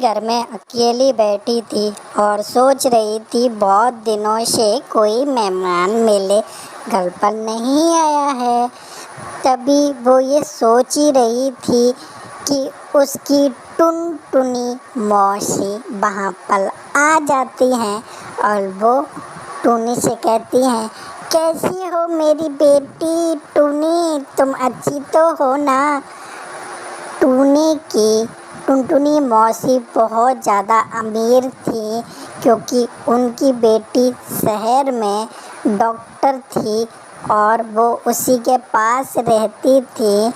घर में अकेली बैठी थी और सोच रही थी बहुत दिनों से कोई मेहमान मेरे घर पर नहीं आया है। तभी वो ये सोच ही रही थी कि उसकी टुनटुनी मौसी वहाँ पर आ जाती हैं और वो टुनी से कहती हैं, कैसी हो मेरी बेटी टुनी, तुम अच्छी तो हो ना। टुनटुनी मौसी बहुत ज़्यादा अमीर थी क्योंकि उनकी बेटी शहर में डॉक्टर थी और वो उसी के पास रहती थी।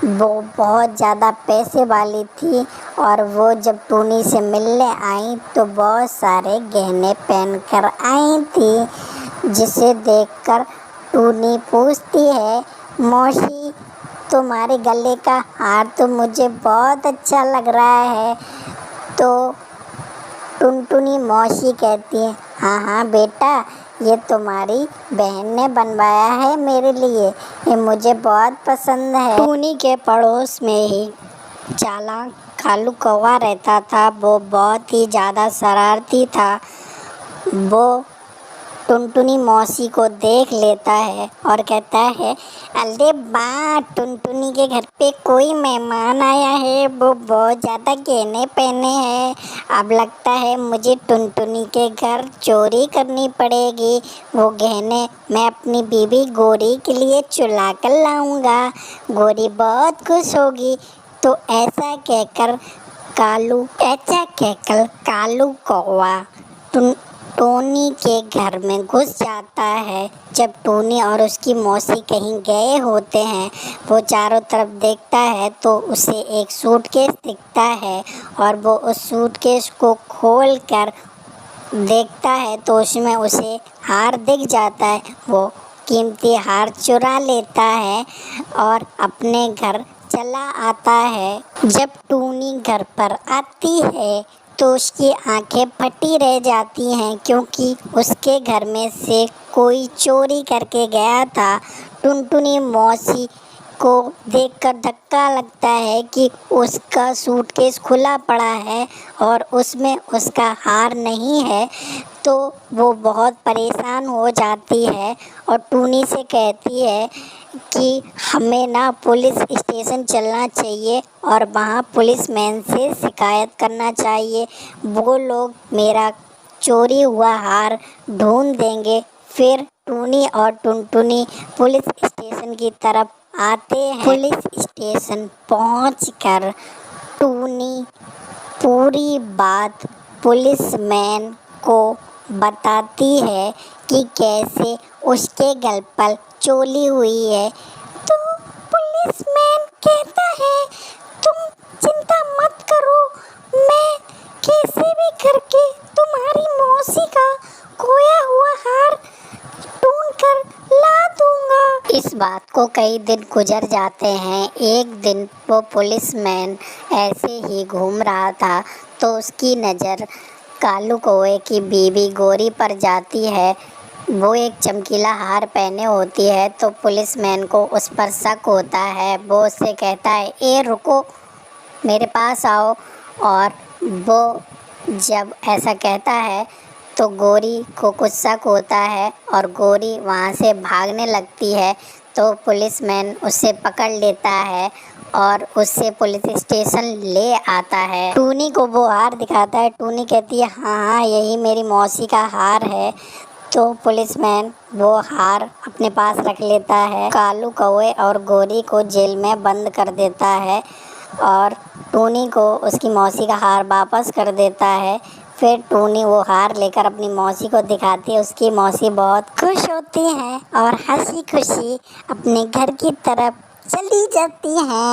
वो बहुत ज़्यादा पैसे वाली थी और वो जब टुनी से मिलने आई तो बहुत सारे गहने पहन कर आई थी, जिसे देखकर टुनी पूछती है, मौसी तुम्हारे गले का हार तो मुझे बहुत अच्छा लग रहा है। तो टुनटुनी मौसी कहती है, हाँ हाँ बेटा, ये तुम्हारी बहन ने बनवाया है मेरे लिए, ये मुझे बहुत पसंद है। टुनी के पड़ोस में ही चालाक कालू कौवा रहता था। वो बहुत ही ज़्यादा शरारती था। वो टुनटुनी मौसी को देख लेता है और कहता है, अरे वाह, टुनटुनी के घर पे कोई मेहमान आया है, वो बहुत ज़्यादा गहने पहने हैं। अब लगता है मुझे टुनटुनी के घर चोरी करनी पड़ेगी। वो गहने मैं अपनी बीबी गोरी के लिए चुरा कर लाऊंगा, गोरी बहुत खुश होगी। तो ऐसा कहकर कालू कौवा टोनी के घर में घुस जाता है। जब टोनी और उसकी मौसी कहीं गए होते हैं, वो चारों तरफ देखता है तो उसे एक सूटकेस दिखता है और वो उस सूटकेस को खोलकर देखता है तो उसमें उसे हार दिख जाता है। वो कीमती हार चुरा लेता है और अपने घर चला आता है। जब टूनी घर पर आती है तो उसकी आंखें फटी रह जाती हैं क्योंकि उसके घर में से कोई चोरी करके गया था। टुनटुनी मौसी को देखकर धक्का लगता है कि उसका सूटकेस खुला पड़ा है और उसमें उसका हार नहीं है। तो वो बहुत परेशान हो जाती है और टूनी से कहती है कि हमें ना पुलिस स्टेशन चलना चाहिए और वहाँ पुलिसमैन से शिकायत करना चाहिए। वो लोग मेरा चोरी हुआ हार ढूंढ देंगे। फिर टूनी और टुनटुनी पुलिस स्टेशन की तरफ आते हैं। पुलिस स्टेशन पहुंचकर टूनी पूरी बात पुलिसमैन को बताती है कि कैसे उसके घर पर चोरी हुई है। तो पुलिसमैन कहता है, तुम चिंता मत करो, मैं कैसे भी करके तुम्हारी मौसी का खोया हुआ हार ढूंढ कर ला दूंगा। इस बात को कई दिन गुजर जाते हैं। एक दिन वो पुलिसमैन ऐसे ही घूम रहा था तो उसकी नज़र कालू कौवे की बीवी गोरी पर जाती है। वो एक चमकीला हार पहने होती है तो पुलिसमैन को उस पर शक होता है। वो उससे कहता है, ए रुको, मेरे पास आओ। और वो जब ऐसा कहता है तो गोरी को कुछ शक होता है और गोरी वहाँ से भागने लगती है। तो पुलिसमैन उसे पकड़ लेता है और उससे पुलिस स्टेशन ले आता है। टूनी को वो हार दिखाता है। टूनी कहती है, हाँ हाँ, यही मेरी मौसी का हार है। तो पुलिसमैन वो हार अपने पास रख लेता है। कालू कौवे और गोरी को जेल में बंद कर देता है और टूनी को उसकी मौसी का हार वापस कर देता है। फिर टूनी वो हार लेकर अपनी मौसी को दिखाती है। उसकी मौसी बहुत खुश होती हैं और हंसी खुशी अपने घर की तरफ चली जाती हैं।